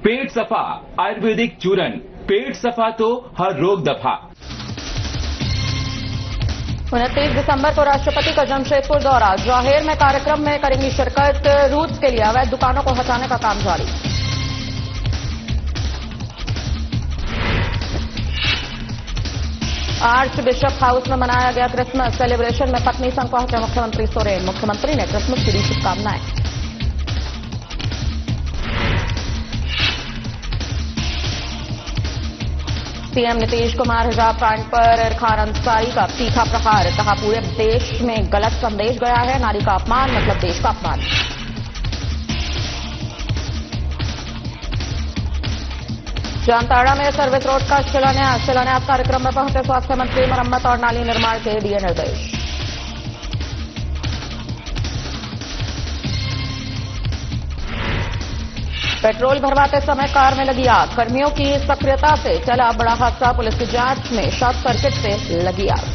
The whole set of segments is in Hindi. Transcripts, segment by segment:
पेट सफा आयुर्वेदिक चूरन, पेट सफा तो हर रोग दफा। 29 दिसंबर को राष्ट्रपति का जमशेदपुर दौरा, जवाहेर में कार्यक्रम में करेंगी शिरकत। रूट्स के लिए अवैध दुकानों को हटाने का काम जारी। आर्च बिशप हाउस में मनाया गया क्रिसमस सेलिब्रेशन में पत्नी संग पहुंचे मुख्यमंत्री सोरेन। मुख्यमंत्री ने क्रिसमस की दी शुभकामनाएं। सीएम नीतीश कुमार हिजाब कांड पर इरफान अंसारी का तीखा प्रहार, कहा पूरे देश में गलत संदेश गया है, नारी का अपमान मतलब देश का अपमान। जामताड़ा में सर्विस रोड का शिलान्यास कार्यक्रम में पहुंचे स्वास्थ्य मंत्री, मरम्मत और नाली निर्माण के दिए निर्देश। पेट्रोल भरवाते समय कार में लगी आग, कर्मियों की सक्रियता से चला बड़ा हादसा, पुलिस की जांच में शॉर्ट सर्किट से लगी आग।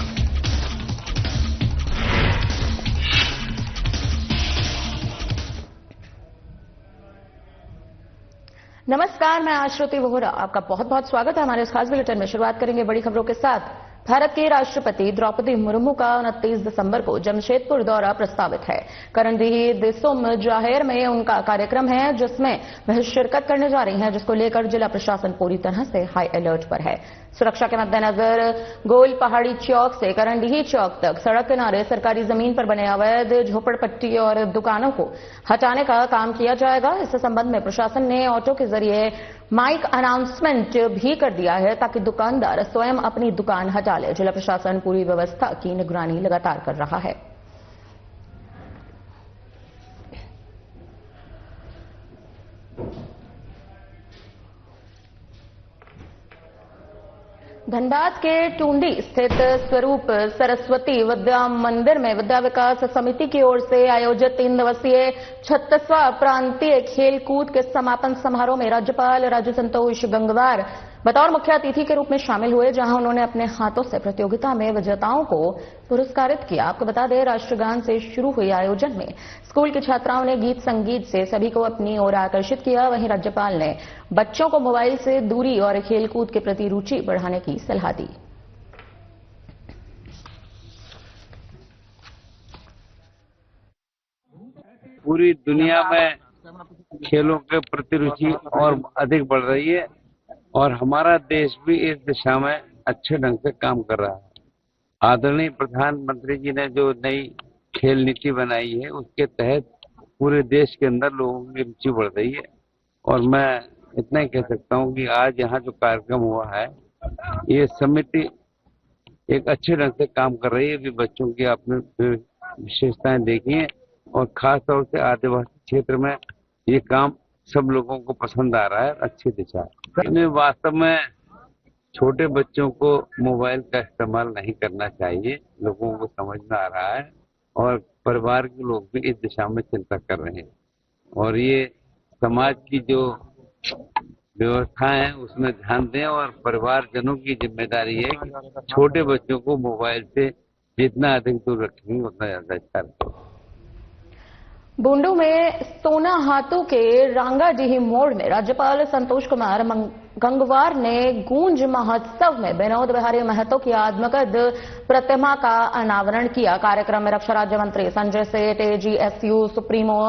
नमस्कार, मैं आश्रुति वोहरा, आपका बहुत बहुत स्वागत है हमारे इस खास बुलेटिन में। शुरुआत करेंगे बड़ी खबरों के साथ। भारत की राष्ट्रपति द्रौपदी मुर्मू का 29 दिसंबर को जमशेदपुर दौरा प्रस्तावित है। करणदीही दिसुम जवाहेर में उनका कार्यक्रम है, जिसमें वह शिरकत करने जा रही हैं, जिसको लेकर जिला प्रशासन पूरी तरह से हाई अलर्ट पर है। सुरक्षा के मद्देनजर गोल पहाड़ी चौक से करणडीही चौक तक सड़क किनारे सरकारी जमीन पर बने अवैध झोपड़पट्टी और दुकानों को हटाने का काम किया जाएगा। इस संबंध में प्रशासन ने ऑटो के जरिए माइक अनाउंसमेंट भी कर दिया है, ताकि दुकानदार स्वयं अपनी दुकान हटा ले। जिला प्रशासन पूरी व्यवस्था की निगरानी लगातार कर रहा है। धनबाद के टूंडी स्थित स्वरूप सरस्वती विद्या मंदिर में विद्या विकास समिति की ओर से आयोजित 3 दिवसीय 36वां प्रांतीय खेलकूद के समापन समारोह में राज्यपाल राजू संतोष गंगवार बतौर मुख्य अतिथि के रूप में शामिल हुए, जहां उन्होंने अपने हाथों से प्रतियोगिता में विजेताओं को पुरस्कारित किया। आपको बता दें, राष्ट्रगान से शुरू हुए आयोजन में स्कूल की छात्राओं ने गीत संगीत से सभी को अपनी ओर आकर्षित किया। वहीं राज्यपाल ने बच्चों को मोबाइल से दूरी और खेलकूद के प्रति रुचि बढ़ाने की सलाह दी। पूरी दुनिया में खेलों के प्रति रुचि और अधिक बढ़ रही है और हमारा देश भी इस दिशा में अच्छे ढंग से काम कर रहा है। आदरणीय प्रधानमंत्री जी ने जो नई खेल नीति बनाई है, उसके तहत पूरे देश के अंदर लोगों की रुचि बढ़ रही है। और मैं इतना ही कह सकता हूँ कि आज यहाँ जो कार्यक्रम हुआ है, ये समिति एक अच्छे ढंग से काम कर रही है। भी बच्चों की अपनी विशेषताएं देखी है और खास तौर से आदिवासी क्षेत्र में ये काम सब लोगों को पसंद आ रहा है, अच्छी दिशा है। इन्हें वास्तव में छोटे बच्चों को मोबाइल का इस्तेमाल नहीं करना चाहिए, लोगों को समझ में आ रहा है और परिवार के लोग भी इस दिशा में चिंता कर रहे हैं। और ये समाज की जो व्यवस्थाएं हैं उसमें ध्यान दें और परिवारजनों की जिम्मेदारी है कि छोटे बच्चों को मोबाइल से जितना अधिक दूर रखेंगे उतना ज्यादा अच्छा रहेगा। बूंदू में सोना हाथों के रांगाडीही मोड़ में राज्यपाल संतोष कुमार गंगवार ने गूंज महोत्सव में विनोद बिहारी महतो की आत्मकद प्रतिमा का अनावरण किया। कार्यक्रम में रक्षा राज्य मंत्री संजय सेठ, एजीएसयू सुप्रीमो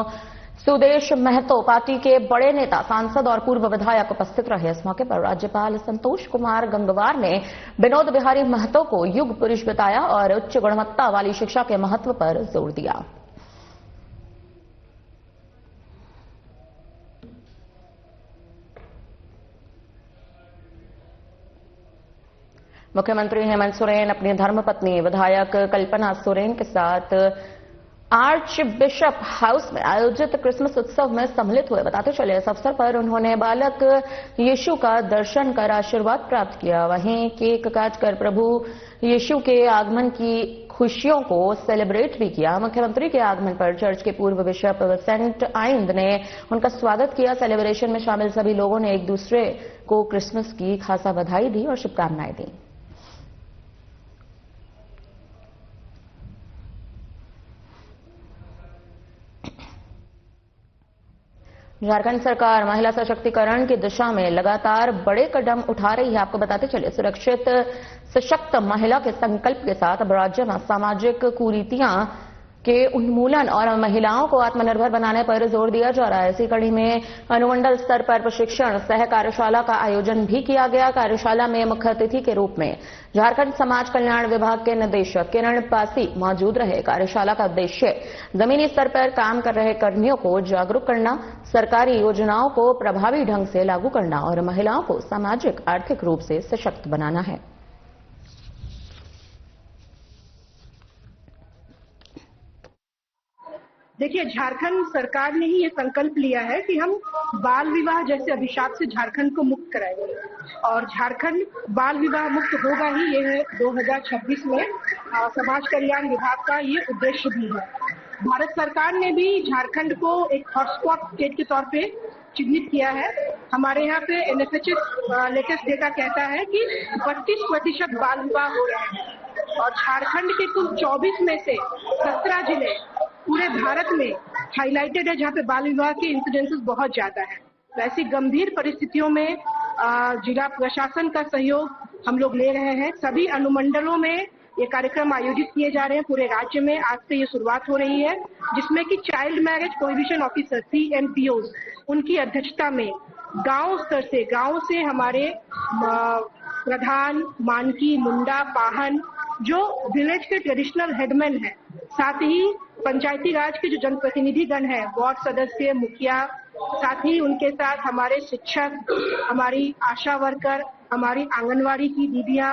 सुदेश महतो, पार्टी के बड़े नेता, सांसद और पूर्व विधायक उपस्थित रहे। इस मौके पर राज्यपाल संतोष कुमार गंगवार ने विनोद बिहारी महतो को युग पुरुष बताया और उच्च गुणवत्ता वाली शिक्षा के महत्व पर जोर दिया। मुख्यमंत्री हेमंत सोरेन अपनी धर्मपत्नी विधायक कल्पना सोरेन के साथ आर्च बिशप हाउस में आयोजित क्रिसमस उत्सव में सम्मिलित हुए। बताते चले, इस अवसर पर उन्होंने बालक यीशु का दर्शन कर आशीर्वाद प्राप्त किया। वहीं केक काटकर प्रभु यीशु के आगमन की खुशियों को सेलिब्रेट भी किया। मुख्यमंत्री के आगमन पर चर्च के पूर्व बिशप सेंट आइंद ने उनका स्वागत किया। सेलिब्रेशन में शामिल सभी लोगों ने एक दूसरे को क्रिसमस की खासा बधाई दी और शुभकामनाएं दी। झारखंड सरकार महिला सशक्तिकरण की दिशा में लगातार बड़े कदम उठा रही है। आपको बताते चले, सुरक्षित सशक्त महिला के संकल्प के साथ अब राज्य में सामाजिक कुरीतियां के उन्मूलन और महिलाओं को आत्मनिर्भर बनाने पर जोर दिया जा रहा है। इसी कड़ी में अनुमंडल स्तर पर प्रशिक्षण सह कार्यशाला का आयोजन भी किया गया। कार्यशाला में मुख्य अतिथि के रूप में झारखंड समाज कल्याण विभाग के निदेशक किरण पासी मौजूद रहे। कार्यशाला का उद्देश्य जमीनी स्तर पर काम कर रहे कर्मियों को जागरूक करना, सरकारी योजनाओं को प्रभावी ढंग से लागू करना और महिलाओं को सामाजिक आर्थिक रूप से सशक्त बनाना है। देखिए, झारखंड सरकार ने ही ये संकल्प लिया है कि हम बाल विवाह जैसे अभिशाप से झारखंड को मुक्त कराएंगे और झारखंड बाल विवाह मुक्त होगा ही, ये 2026 में समाज कल्याण विभाग का ये उद्देश्य भी है। भारत सरकार ने भी झारखंड को एक हॉटस्पॉट स्टेट के तौर पे चिन्हित किया है। हमारे यहाँ पे NFHS लेटेस्ट डेटा कहता है कि 32% बाल विवाह हो रहे हैं और झारखंड के कुल 24 में से 17 जिले पूरे भारत में हाईलाइटेड है जहाँ पे बाल विवाह के इंसिडेंसेस बहुत ज्यादा है। तो ऐसी गंभीर परिस्थितियों में जिला प्रशासन का सहयोग हम लोग ले रहे हैं। सभी अनुमंडलों में ये कार्यक्रम आयोजित किए जा रहे हैं पूरे राज्य में। आज से ये शुरुआत हो रही है, जिसमें कि child marriage prohibition officer CMPOs उनकी अध्यक्षता में गांव स्तर से, गांव से हमारे प्रधान, मानकी, मुंडा, पाहन जो विलेज के ट्रेडिशनल हेडमैन हैं, साथ ही पंचायती राज के जो जनप्रतिनिधिगण हैं, वार्ड सदस्य, मुखिया, साथ ही उनके साथ हमारे शिक्षक, हमारी आशा वर्कर, हमारी आंगनवाड़ी की दीदियां,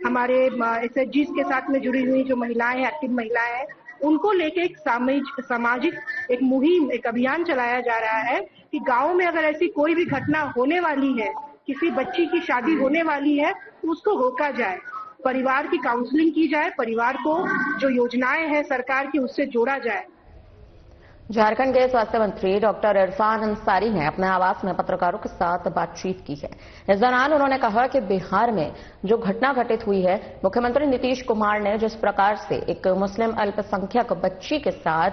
हमारे SHGs के साथ में जुड़ी हुई जो महिलाएं हैं, एक्टिव महिलाएं हैं, उनको लेके एक सामाजिक एक मुहिम, एक अभियान चलाया जा रहा है कि गाँव में अगर ऐसी कोई भी घटना होने वाली है, किसी बच्ची की शादी होने वाली है, तो उसको रोका जाए, परिवार की काउंसलिंग की जाए, परिवार को जो योजनाएं हैं सरकार की उससे जोड़ा जाए। झारखंड के स्वास्थ्य मंत्री डॉक्टर इरफान अंसारी ने अपने आवास में पत्रकारों के साथ बातचीत की है। इस दौरान उन्होंने कहा कि बिहार में जो घटना घटित हुई है, मुख्यमंत्री नीतीश कुमार ने जिस प्रकार से एक मुस्लिम अल्पसंख्यक बच्ची के साथ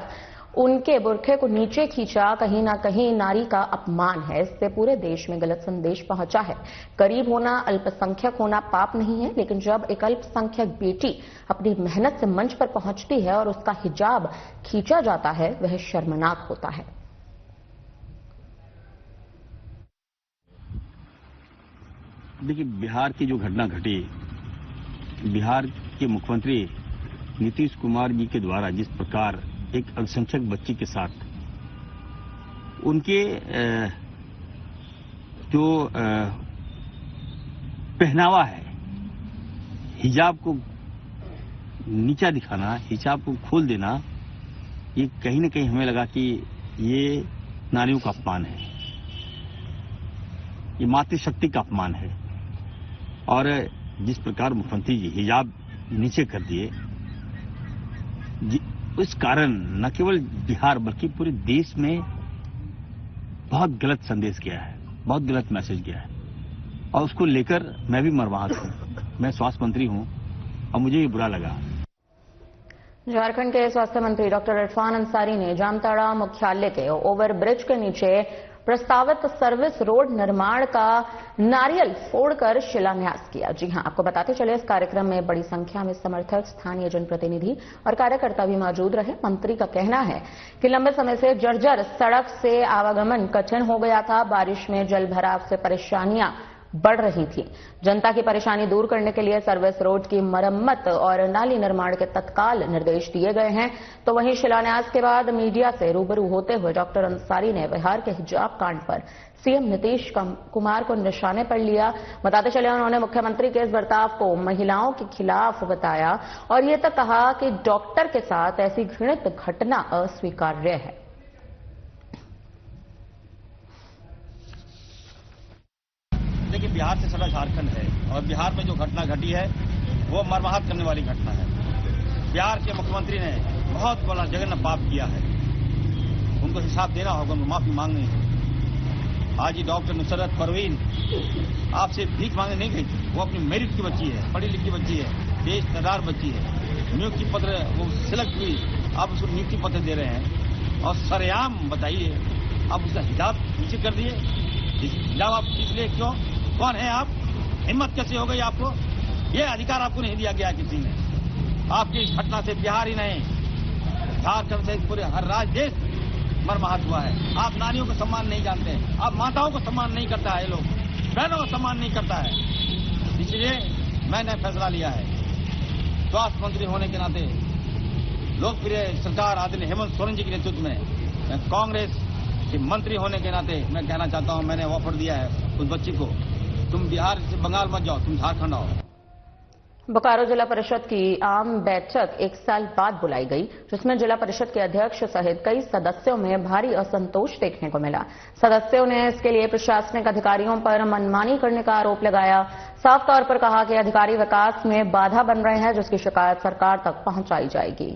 उनके बुरखे को नीचे खींचा, कहीं ना कहीं नारी का अपमान है। इससे पूरे देश में गलत संदेश पहुंचा है। गरीब होना, अल्पसंख्यक होना पाप नहीं है, लेकिन जब एक अल्पसंख्यक बेटी अपनी मेहनत से मंच पर पहुंचती है और उसका हिजाब खींचा जाता है, वह शर्मनाक होता है। देखिए, बिहार की जो घटना घटी, बिहार के मुख्यमंत्री नीतीश कुमार जी के द्वारा जिस प्रकार एक अल्पसंख्यक बच्ची के साथ उनके जो पहनावा है, हिजाब को नीचा दिखाना, हिजाब को खोल देना, ये कहीं न कहीं हमें लगा कि ये नारियों का अपमान है, ये मातृशक्ति का अपमान है। और जिस प्रकार मुख्यमंत्री जी हिजाब नीचे कर दिए, इस कारण न केवल बिहार बल्कि पूरे देश में बहुत गलत संदेश गया है, बहुत गलत मैसेज गया है और उसको लेकर मैं भी मर्माहत हूं। मैं स्वास्थ्य मंत्री हूं और मुझे ये बुरा लगा। झारखंड के स्वास्थ्य मंत्री डॉक्टर इरफान अंसारी ने जामताड़ा मुख्यालय के ओवरब्रिज के नीचे प्रस्तावित सर्विस रोड निर्माण का नारियल फोड़कर शिलान्यास किया। जी हां, आपको बताते चले, इस कार्यक्रम में बड़ी संख्या में समर्थक, स्थानीय जनप्रतिनिधि और कार्यकर्ता भी मौजूद रहे। मंत्री का कहना है कि लंबे समय से जर्जर सड़क से आवागमन कठिन हो गया था। बारिश में जल भराव से परेशानियां बढ़ रही थी। जनता की परेशानी दूर करने के लिए सर्विस रोड की मरम्मत और नाली निर्माण के तत्काल निर्देश दिए गए हैं। तो वहीं शिलान्यास के बाद मीडिया से रूबरू होते हुए डॉक्टर अंसारी ने बिहार के हिजाब कांड पर सीएम नीतीश कुमार को निशाने पर लिया। बताते चले, उन्होंने मुख्यमंत्री के इस बर्ताव को महिलाओं के खिलाफ बताया और ये तक कहा कि डॉक्टर के साथ ऐसी घृणित घटना अस्वीकार्य है। देखिए, बिहार से सटा झारखंड है और बिहार में जो घटना घटी है वो मर्माहत करने वाली घटना है। बिहार के मुख्यमंत्री ने बहुत बड़ा जघन्य पाप किया है, उनको हिसाब देना होगा, उनको माफी मांगनी है। आज ही डॉक्टर नुसरत परवीन आपसे भीख मांगने नहीं गई थी, वो अपनी मेरिट की बच्ची है, पढ़ी लिखी बच्ची है, देशदार बच्ची है, नियुक्ति पत्र वो सिलेक्ट हुई, आप उसको नियुक्ति पत्र दे रहे हैं और सरेआम बताइए आप उसका हिजाब नीचे कर दिए। हिजाब आप इसलिए क्यों? कौन है आप? हिम्मत कैसे हो गई आपको? ये अधिकार आपको नहीं दिया गया किसी ने। आपकी इस घटना से बिहार ही नहीं, झारखंड से पूरे हर राज्य देश मर्माहत हुआ है। आप नारियों को सम्मान नहीं जानते, आप माताओं को सम्मान नहीं करता है, लोग बहनों को सम्मान नहीं करता है। इसलिए मैंने फैसला लिया है, स्वास्थ्य मंत्री होने के नाते, लोकप्रिय सरकार आदरणीय हेमंत सोरेन जी के नेतृत्व में, मैं कांग्रेस के मंत्री होने के नाते मैं कहना चाहता हूं, मैंने ऑफर दिया है उस बच्ची को, तुम बिहार से बंगाल मत जाओ, तुम झारखंड आओ। बोकारो जिला परिषद की आम बैठक 1 साल बाद बुलाई गई, जिसमें जिला परिषद के अध्यक्ष सहित कई सदस्यों में भारी असंतोष देखने को मिला। सदस्यों ने इसके लिए प्रशासनिक अधिकारियों पर मनमानी करने का आरोप लगाया। साफ तौर पर कहा कि अधिकारी विकास में बाधा बन रहे हैं, जिसकी शिकायत सरकार तक पहुंचाई जाएगी।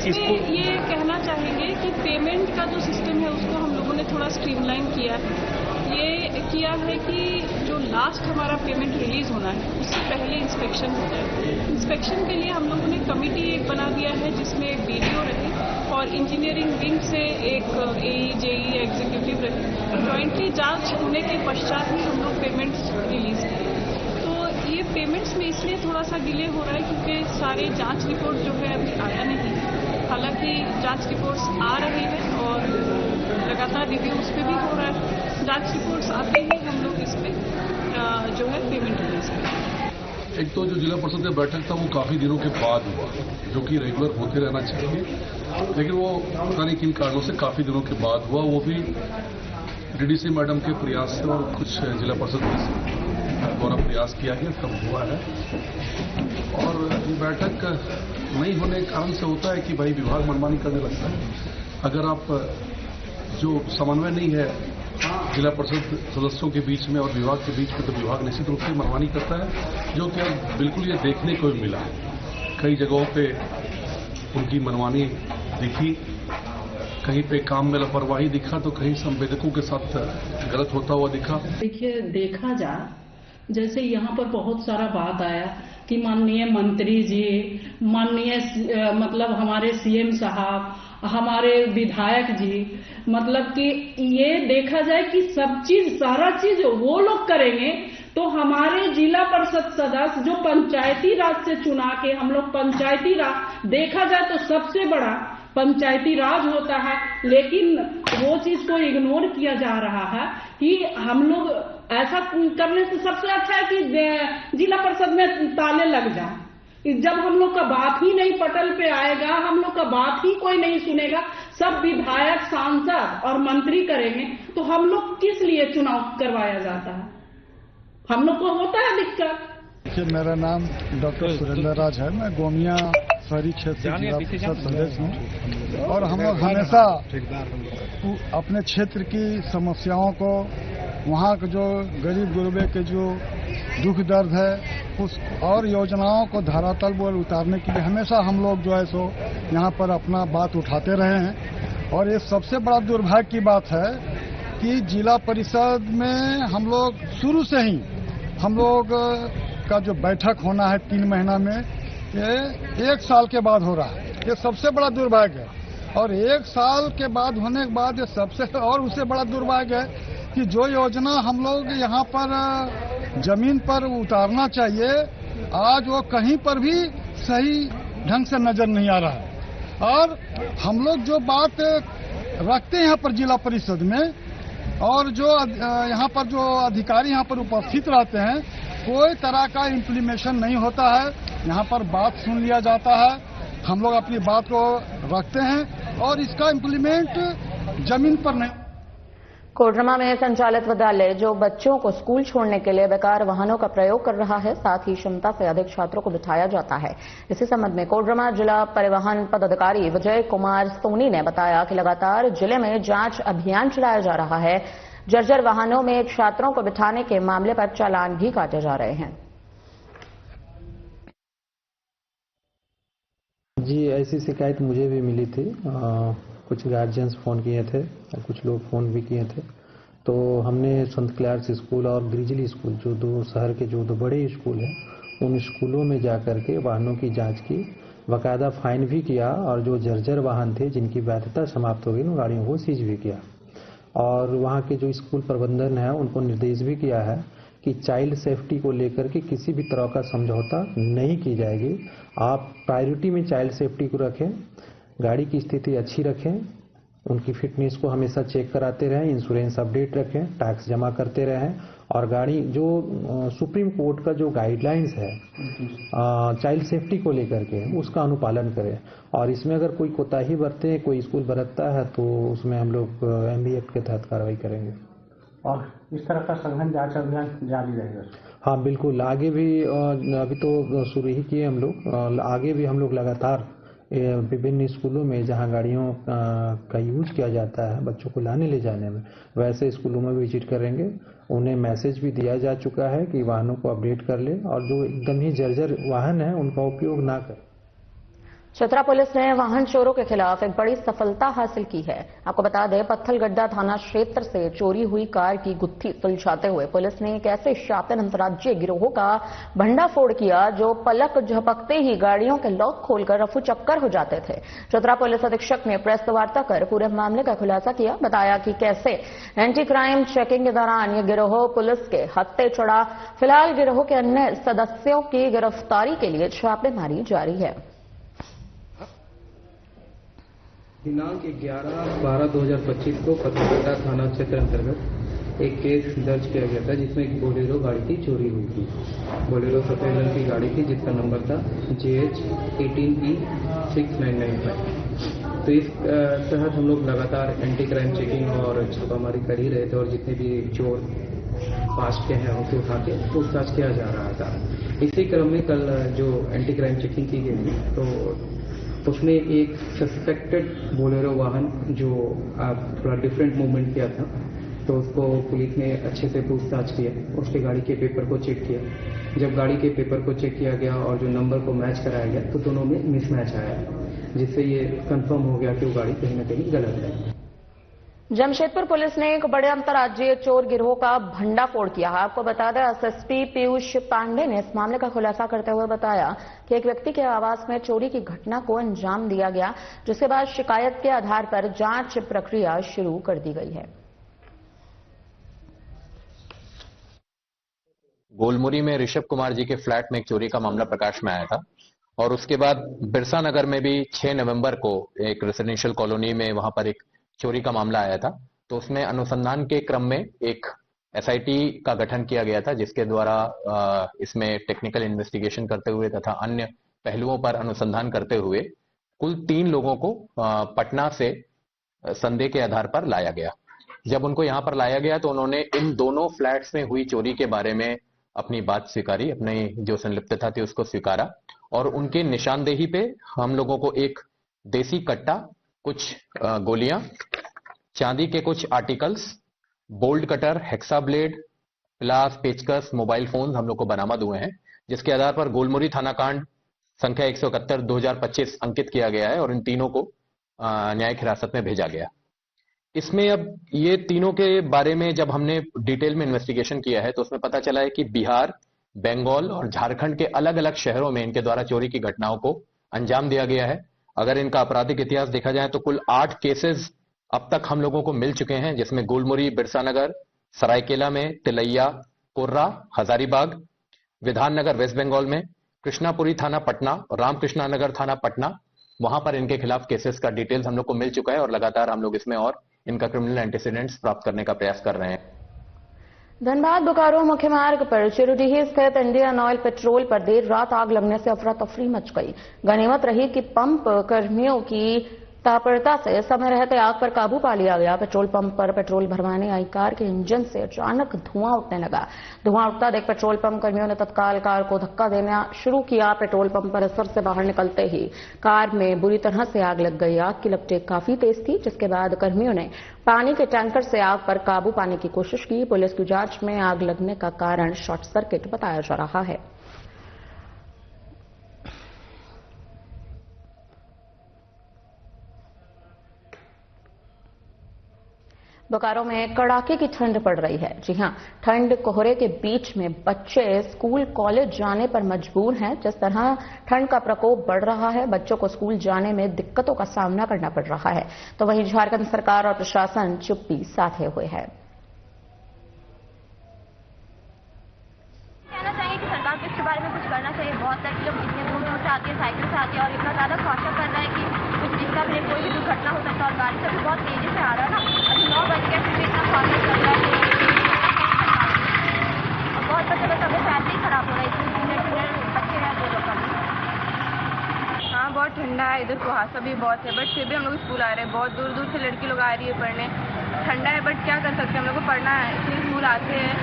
इसमें ये कहना चाहेंगे कि पेमेंट का जो सिस्टम है उसको हम लोगों ने थोड़ा स्ट्रीमलाइन किया है। ये किया है कि जो लास्ट हमारा पेमेंट रिलीज होना है उससे पहले इंस्पेक्शन हो जाए। इंस्पेक्शन के लिए हम लोगों ने कमेटी एक बना दिया है, जिसमें एक बीडीओ रहे और इंजीनियरिंग विंग से एक एई जेई एग्जीक्यूटिव रहे। ज्वाइंटली जांच होने के पश्चात ही हम लोग पेमेंट्स रिलीज करें। तो ये पेमेंट्स में इसलिए थोड़ा सा डिले हो रहा है क्योंकि सारे जांच रिपोर्ट जो है अभी आया नहीं। हालांकि जांच रिपोर्ट्स आ रही है और लगातार रिव्यू उस पर भी हो रहा है। जांच रिपोर्ट्स आते ही हम लोग इस पे जो है पेमेंट रिलीज करेंगे। एक तो जो जिला परिषद का बैठक था वो काफी दिनों के बाद हुआ, जो कि रेगुलर होते रहना चाहिए, लेकिन वो पता नहीं किन कारणों से काफी दिनों के बाद हुआ। वो भी डीडीसी मैडम के प्रयास से और कुछ जिला परिषद द्वारा प्रयास किया गया तब हुआ है। और ये बैठक नहीं होने के कारण से होता है कि भाई विभाग मनमानी करने लगता है। अगर आप जो समन्वय नहीं है जिला परिषद सदस्यों के बीच में और विभाग के बीच में, तो विभाग निश्चित रूप से मनमानी करता है, जो कि अब बिल्कुल ये देखने को भी मिला। कई जगहों पे उनकी मनमानी दिखी, कहीं पे काम में लापरवाही दिखा, तो कहीं संवेदकों के साथ गलत होता हुआ दिखा। देखिए, देखा जा जैसे यहाँ पर बहुत सारा बात आया कि माननीय मंत्री जी, माननीय मतलब हमारे सीएम साहब, हमारे विधायक जी, मतलब कि ये देखा जाए कि सब चीज सारा चीज वो लोग करेंगे तो हमारे जिला परिषद सदस्य जो पंचायती राज से चुना के हम लोग पंचायती राज, देखा जाए तो सबसे बड़ा पंचायती राज होता है, लेकिन वो चीज को इग्नोर किया जा रहा है कि हम लोग ऐसा करने से सबसे अच्छा है कि जिला परिषद में ताले लग जाए। जब हम लोग का बात ही नहीं पटल पे आएगा, हम लोग का बात ही कोई नहीं सुनेगा, सब विधायक, सांसद और मंत्री करेंगे, तो हम लोग किस लिए चुनाव करवाया जाता है? हम लोग को होता है दिक्कत। देखिए, मेरा नाम डॉक्टर सुरेंद्र राज है। मैं गोमिया शहरी क्षेत्र जिला परिषद सदस्य हूँ और हम लोग हमेशा अपने क्षेत्र की समस्याओं को, वहाँ के जो गरीब गुरबे के जो दुख दर्द है उस और योजनाओं को धरातल पर उतारने के लिए हमेशा हम लोग जो है सो यहाँ पर अपना बात उठाते रहे हैं। और ये सबसे बड़ा दुर्भाग्य की बात है कि जिला परिषद में हम लोग शुरू से ही हम लोग का जो बैठक होना है 3 महीना में, ये 1 साल के बाद हो रहा है। ये सबसे बड़ा दुर्भाग्य है। और 1 साल के बाद होने के बाद ये सबसे और उससे बड़ा दुर्भाग्य है कि जो योजना हम लोग यहाँ पर जमीन पर उतारना चाहिए, आज वो कहीं पर भी सही ढंग से नजर नहीं आ रहा है। और हम लोग जो बात रखते हैं यहाँ पर जिला परिषद में, और जो यहाँ पर जो अधिकारी यहाँ पर उपस्थित रहते हैं, कोई तरह का इम्प्लीमेशन नहीं होता है। यहाँ पर बात सुन लिया जाता है, हम लोग अपनी बात को रखते हैं और इसका इम्प्लीमेंट जमीन पर नहीं। कोडरमा में संचालित विद्यालय जो बच्चों को स्कूल छोड़ने के लिए बेकार वाहनों का प्रयोग कर रहा है, साथ ही क्षमता से अधिक छात्रों को बिठाया जाता है। इसी संबंध में कोडरमा जिला परिवहन पदाधिकारी विजय कुमार सोनी ने बताया कि लगातार जिले में जांच अभियान चलाया जा रहा है। जर्जर वाहनों में छात्रों को बिठाने के मामले पर चालान भी काटे जा रहे हैं। जी, ऐसी शिकायत मुझे भी मिली थी। कुछ गार्जियंस फ़ोन किए थे और कुछ लोग फ़ोन भी किए थे। तो हमने संत क्लार्स स्कूल और ग्रिजली स्कूल, जो 2 शहर के जो 2 बड़े स्कूल हैं, उन स्कूलों में जाकर के वाहनों की जांच की। बाकायदा फाइन भी किया और जो जर्जर वाहन थे जिनकी वैधता समाप्त हो गई उन गाड़ियों को सीज भी किया। और वहाँ के जो स्कूल प्रबंधन है उनको निर्देश भी किया है कि चाइल्ड सेफ्टी को लेकर के किसी भी तरह का समझौता नहीं की जाएगी। आप प्रायोरिटी में चाइल्ड सेफ्टी को रखें, गाड़ी की स्थिति अच्छी रखें, उनकी फिटनेस को हमेशा चेक कराते रहें, इंश्योरेंस अपडेट रखें, टैक्स जमा करते रहें और गाड़ी जो सुप्रीम कोर्ट का जो गाइडलाइंस है चाइल्ड सेफ्टी को लेकर के उसका अनुपालन करें। और इसमें अगर कोई कोताही बरते, कोई स्कूल बरतता है तो उसमें हम लोग MB एक्ट के तहत कार्रवाई करेंगे। और इस तरह का सघन जांच अभियान जारी रहेगा? हाँ बिल्कुल, आगे भी अभी तो शुरू ही किए हम लोग, आगे भी हम लोग लगातार विभिन्न स्कूलों में जहां गाड़ियों का यूज किया जाता है बच्चों को लाने ले जाने में, वैसे स्कूलों में विजिट करेंगे। उन्हें मैसेज भी दिया जा चुका है कि वाहनों को अपडेट कर ले और जो एकदम ही जर्जर वाहन है उनका उपयोग ना करें। चतरा पुलिस ने वाहन चोरों के खिलाफ एक बड़ी सफलता हासिल की है। आपको बता दें, पत्थलगड्डा थाना क्षेत्र से चोरी हुई कार की गुत्थी सुलझाते हुए पुलिस ने एक ऐसे शातिर अंतर्राज्यीय गिरोह का भंडाफोड़ किया जो पलक झपकते ही गाड़ियों के लॉक खोलकर रफू चक्कर हो जाते थे। चतरा पुलिस अधीक्षक ने प्रेस वार्ता कर पूरे मामले का खुलासा किया, बताया कि कैसे एंटी क्राइम चेकिंग के दौरान ये गिरोह पुलिस के हत्थे चढ़ा। फिलहाल गिरोह के अन्य सदस्यों की गिरफ्तारी के लिए छापेमारी जारी है। दिनांक 11/12/2025 को पत्थलगड्डा थाना क्षेत्र अंतर्गत एक केस दर्ज किया गया था जिसमें एक बोलेरो गाड़ी की चोरी हुई थी। बोलेरो सफेद रंग की गाड़ी थी जिसका नंबर था JH 18E6995। तो इस तहत हम लोग लगातार एंटी क्राइम चेकिंग और छापामारी कर ही रहे थे और जितने भी चोर पास के हैं उसे उठा के पूछताछ किया जा रहा था। इसी क्रम में कल जो एंटी क्राइम चेकिंग की गई थी तो उसमें एक सस्पेक्टेड बोलेरो वाहन जो थोड़ा डिफरेंट मूवमेंट किया था तो उसको पुलिस ने अच्छे से पूछताछ किया, उसके गाड़ी के पेपर को चेक किया। जब गाड़ी के पेपर को चेक किया गया और जो नंबर को मैच कराया गया तो दोनों में मिसमैच आया, जिससे ये कंफर्म हो गया कि वो गाड़ी कहीं न कहीं गलत है। जमशेदपुर पुलिस ने एक बड़े अंतर्राज्यीय चोर गिरोह का भंडाफोड़ किया। आपको बता दें, SSP पीयूष पांडे ने इस मामले का खुलासा करते हुए बताया कि एक व्यक्ति के आवास में चोरी की घटना को अंजाम दिया गया, जिसके बाद शिकायत के आधार पर जांच प्रक्रिया शुरू कर दी गई है। गोलमुरी में ऋषभ कुमार जी के फ्लैट में एक चोरी का मामला प्रकाश में आया था और उसके बाद बिरसा नगर में भी 6 नवंबर को एक रेसिडेंशियल कॉलोनी में वहां पर एक चोरी का मामला आया था। तो उसमें अनुसंधान के क्रम में एक SIT का गठन किया गया था जिसके द्वारा इसमें टेक्निकल इन्वेस्टिगेशन करते हुए तथा अन्य पहलुओं पर अनुसंधान करते हुए कुल 3 लोगों को पटना से संदेह के आधार पर लाया गया। जब उनको यहां पर लाया गया तो उन्होंने इन दोनों फ्लैट्स में हुई चोरी के बारे में अपनी बात स्वीकारी, अपनी जो संलिप्तता थी उसको स्वीकारा और उनके निशानदेही पे हम लोगों को एक देसी कट्टा, कुछ गोलियां, चांदी के कुछ articles, bolt cutter, hexa blade, pliers, पेचकस, मोबाइल फोन हम लोग को बरामद हुए हैं, जिसके आधार पर गोलमुरी थाना कांड संख्या 171/2025 अंकित किया गया है और इन तीनों को न्यायिक हिरासत में भेजा गया। इसमें अब ये तीनों के बारे में जब हमने डिटेल में इन्वेस्टिगेशन किया है तो उसमें पता चला है कि बिहार, बंगाल और झारखंड के अलग अलग शहरों में इनके द्वारा चोरी की घटनाओं को अंजाम दिया गया है। अगर इनका आपराधिक इतिहास देखा जाए तो कुल 8 केसेस अब तक हम लोगों को मिल चुके हैं, जिसमें गोलमुरी, बिरसानगर, सरायकेला में, तिलैया, कोर्रा, हजारीबाग, विधाननगर वेस्ट बंगाल में, कृष्णापुरी थाना पटना और रामकृष्णा नगर थाना पटना, वहां पर इनके खिलाफ केसेस का डिटेल्स हम लोग को मिल चुका है और लगातार हम लोग इसमें और इनका क्रिमिनल एंटीसीडेंट्स प्राप्त करने का प्रयास कर रहे हैं। धनबाद बोकारो मुख्य मार्ग पर चिरुडीही स्थित इंडियन ऑयल पेट्रोल पर देर रात आग लगने से अफरा तफरी मच गई। गनीमत रही कि पंप कर्मियों की तत्परता से समय रहते आग पर काबू पा लिया गया। पेट्रोल पंप पर पेट्रोल भरवाने आई कार के इंजन से अचानक धुआं उठने लगा। धुआं उठता देख पेट्रोल पंप कर्मियों ने तत्काल कार को धक्का देना शुरू किया। पेट्रोल पंप परिसर से बाहर निकलते ही कार में बुरी तरह से आग लग गई। आग की लपटें काफी तेज थी, जिसके बाद कर्मियों ने पानी के टैंकर से आग पर काबू पाने की कोशिश की। पुलिस की जांच में आग लगने का कारण शॉर्ट सर्किट बताया जा रहा है। बोकारो में कड़ाके की ठंड पड़ रही है। जी हां, ठंड कोहरे के बीच में बच्चे स्कूल कॉलेज जाने पर मजबूर हैं। जिस तरह ठंड का प्रकोप बढ़ रहा है, बच्चों को स्कूल जाने में दिक्कतों का सामना करना पड़ रहा है। तो वहीं झारखंड सरकार और प्रशासन चुप्पी साधे हुए है। कहना चाहिए कि सरकार को इसके बारे में कुछ करना चाहिए। बहुत सारे लोग इतने दूर दूर से आते हैं, साइकिल से आते हैं और इतना ज्यादा खौफा कर रहा है कि कुछ जिसका भी कोई भी दुर्घटना हो सकता है। और गाड़ी से भी बहुत तेजी से आ रहा है ना, अभी 9 बज गए फिर भी इतना खौफा चल रहा है। और बहुत बच्चों का तबियत ऐसे ही खराब हो रहा है, इतने जूनियर बच्चे हैं जो लोग। हाँ, बहुत ठंडा है, इधर कुहासा भी बहुत है, बट फिर भी हम लोग स्कूल आ रहे हैं। बहुत दूर दूर से लड़की लोग आ रही है पढ़ने। ठंडा है बट क्या कर सकते हैं, हम लोग को पढ़ना है, इसलिए स्कूल आते हैं।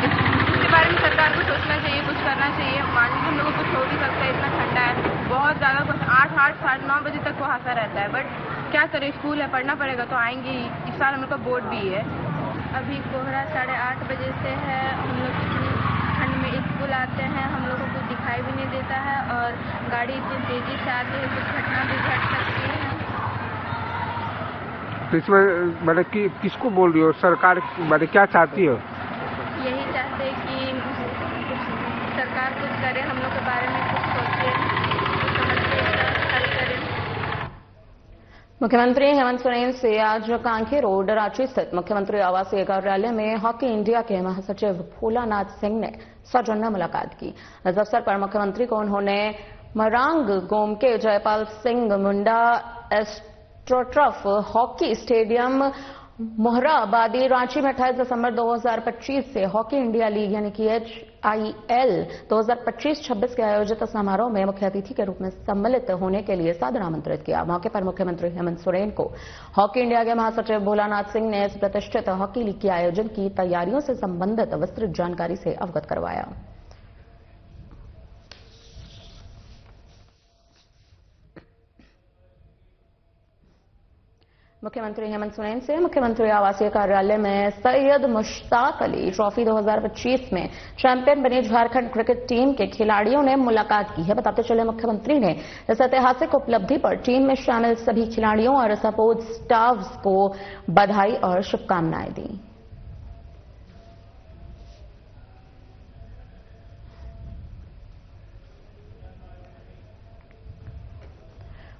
इसके बारे में सरकार को सोचना चाहिए, कुछ करना चाहिए। मान लीजिए हम लोग को कुछ हो भी सकता है, इतना ठंडा है, बहुत ज़्यादा, कुछ 8 साढ़े 9 बजे तक कुहासा रहता है। बट क्या करें, स्कूल है, पढ़ना पड़ेगा तो आएंगे ही। इस साल हम लोग का बोर्ड भी है। अभी कोहरा 8:30 बजे से है। हम लोग ठंड में स्कूल आते हैं, हम लोग को कुछ दिखाई भी नहीं देता है और गाड़ी इतनी तेजी से आती है, कुछ घटना भी घट सकती है। तो इसमें मतलब कि किसको बोल रही हो, सरकार मतलब क्या चाहती हो? यही चाहते हैं कि सरकार कुछ करे, हम लोग के बारे में कुछ सोचे, हल करे। मुख्यमंत्री हेमंत सोरेन से आज कांके रोड रांची स्थित मुख्यमंत्री आवासीय कार्यालय में हॉकी इंडिया के महासचिव भोलानाथ सिंह ने सौजन्य मुलाकात की। इस अवसर पर मुख्यमंत्री को उन्होंने Marang Gomke Jaipal Singh Munda astroturf hockey stadium Morabadi Ranchi में 28 दिसंबर 2025 से हॉकी इंडिया लीग यानी कि HIL 2025-26 के आयोजित समारोह में मुख्य अतिथि के रूप में सम्मिलित होने के लिए सादर आमंत्रित किया। मौके पर मुख्यमंत्री हेमंत सोरेन को हॉकी इंडिया के महासचिव भोलानाथ सिंह ने इस प्रतिष्ठित हॉकी लीग के आयोजन की तैयारियों से संबंधित विस्तृत जानकारी से अवगत करवाया। मुख्यमंत्री हेमंत सोरेन से मुख्यमंत्री आवासीय कार्यालय में सैयद मुश्ताक अली ट्रॉफी 2025 में चैंपियन बनी झारखंड क्रिकेट टीम के खिलाड़ियों ने मुलाकात की है। बताते चले मुख्यमंत्री ने इस ऐतिहासिक उपलब्धि पर टीम में शामिल सभी खिलाड़ियों और सपोर्ट स्टाफ को बधाई और शुभकामनाएं दी।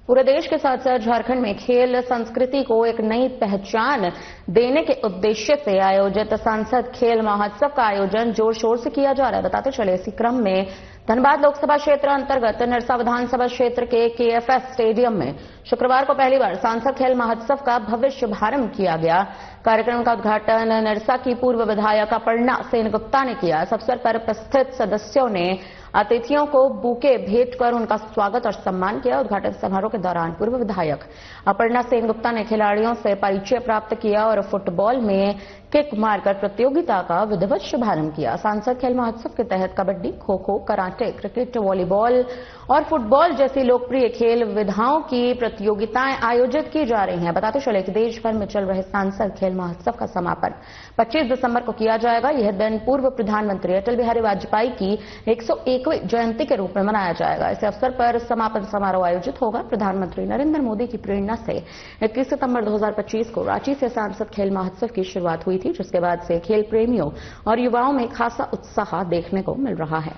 पूरे देश के साथ साथ झारखंड में खेल संस्कृति को एक नई पहचान देने के उद्देश्य से आयोजित सांसद खेल महोत्सव का आयोजन जोर शोर से किया जा रहा है। बताते चले इसी क्रम में धनबाद लोकसभा क्षेत्र अंतर्गत निरसा विधानसभा क्षेत्र के KFS स्टेडियम में शुक्रवार को पहली बार सांसद खेल महोत्सव का भव्य शुभारंभ किया गया। कार्यक्रम का उद्घाटन निरसा की पूर्व विधायक अपर्णा सेनगुप्ता ने किया। इस अवसर पर उपस्थित सदस्यों ने अतिथियों को बुके भेंट कर उनका स्वागत और सम्मान किया। उद्घाटन समारोह के दौरान पूर्व विधायक अपर्णा सेनगुप्ता ने खिलाड़ियों से परिचय प्राप्त किया और फुटबॉल में किक मारकर प्रतियोगिता का विधिवत शुभारंभ किया। सांसद खेल महोत्सव के तहत kabaddi, kho kho, karate, cricket, volleyball और फुटबॉल जैसी लोकप्रिय खेल विधाओं की प्रतियोगिताएं आयोजित की जा रही हैं। बताते चले कि देश भर में चल रहे सांसद खेल महोत्सव का समापन 25 दिसंबर को किया जाएगा। यह दिन पूर्व प्रधानमंत्री अटल बिहारी वाजपेयी की 101वीं जयंती के रूप में मनाया जाएगा। इस अवसर पर समापन समारोह आयोजित होगा। प्रधानमंत्री नरेंद्र मोदी की प्रेरणा से 21 सितंबर 2025 को रांची से सांसद खेल महोत्सव की शुरुआत हुई थी, जिसके बाद से खेल प्रेमियों और युवाओं में खासा उत्साह देखने को मिल रहा है।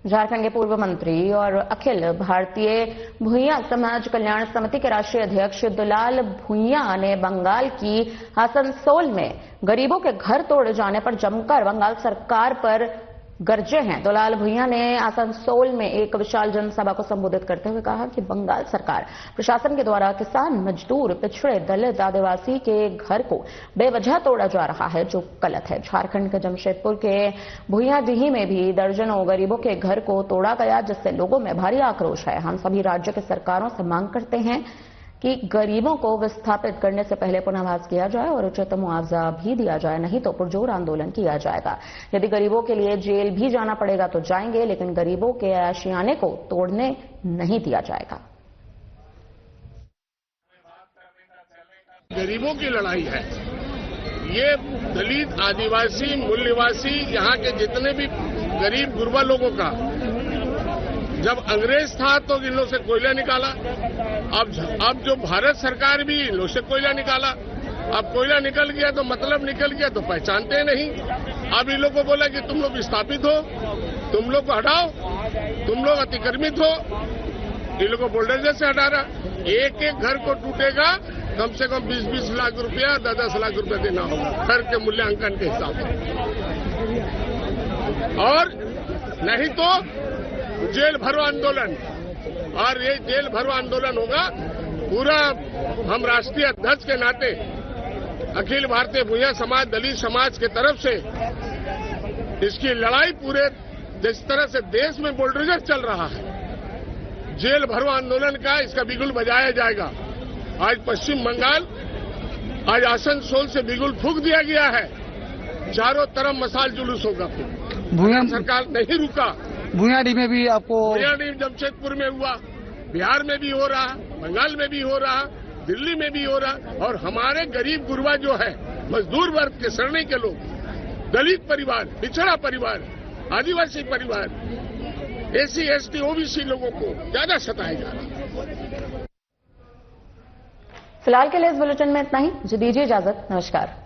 झारखंड के पूर्व मंत्री और अखिल भारतीय भुइयां समाज कल्याण समिति के राष्ट्रीय अध्यक्ष दुलाल भुइयां ने बंगाल की आसनसोल में गरीबों के घर तोड़े जाने पर जमकर बंगाल सरकार पर गरजे हैं। दुलाल भुइयां ने आसनसोल में एक विशाल जनसभा को संबोधित करते हुए कहा कि बंगाल सरकार प्रशासन के द्वारा किसान, मजदूर, पिछड़े, दलित, आदिवासी के घर को बेवजह तोड़ा जा रहा है, जो गलत है। झारखंड के जमशेदपुर के भुइयांडीही में भी दर्जनों गरीबों के घर को तोड़ा गया, जिससे लोगों में भारी आक्रोश है। हम सभी राज्य के सरकारों से मांग करते हैं कि गरीबों को विस्थापित करने से पहले पुनर्वास किया जाए और उचित मुआवजा भी दिया जाए, नहीं तो पुरजोर आंदोलन किया जाएगा। यदि गरीबों के लिए जेल भी जाना पड़ेगा तो जाएंगे, लेकिन गरीबों के आशियाने को तोड़ने नहीं दिया जाएगा। गरीबों की लड़ाई है। ये दलित, आदिवासी, मूल निवासी, यहाँ के जितने भी गरीब गुरबा लोगों का जब अंग्रेज था तो इन लोग से कोयला निकाला, अब जो भारत सरकार भी इन लोग से कोयला निकाला। अब कोयला निकल गया तो मतलब निकल गया तो पहचानते नहीं। अब इन लोग को बोला कि तुम लोग विस्थापित हो, तुम लोग को हटाओ, तुम लोग अतिक्रमित हो। इन लोग को बुलडोजर से हटा रहा। एक एक घर को टूटेगा कम से कम 20-20 लाख रुपया, 10-10 लाख रुपया देना होगा घर के मूल्यांकन के हिसाब से, और नहीं तो जेल भरो आंदोलन। और ये जेल भरो आंदोलन होगा पूरा। हम राष्ट्रीय अध्यक्ष के नाते अखिल भारतीय भूया समाज, दलित समाज के तरफ से इसकी लड़ाई पूरे जिस तरह से देश में बुलडोजर चल रहा है, जेल भरो आंदोलन का इसका बिगुल बजाया जाएगा। आज पश्चिम बंगाल, आज आसनसोल से बिगुल फूंक दिया गया है। चारों तरफ मसाल जुलूस होगा। फिर सरकार नहीं रुका। भूयाडी में भी आपको, भूयाडी जमशेदपुर में हुआ, बिहार में भी हो रहा, बंगाल में भी हो रहा, दिल्ली में भी हो रहा। और हमारे गरीब गुरबा जो है, मजदूर वर्ग के श्रेणी के लोग, दलित परिवार, पिछड़ा परिवार, आदिवासी परिवार, एसी एसटी ओबीसी लोगों को ज्यादा सताया जा रहा है। फिलहाल के लिए इस बुलेटिन में इतना ही। मुझे दीजिए इजाजत। नमस्कार।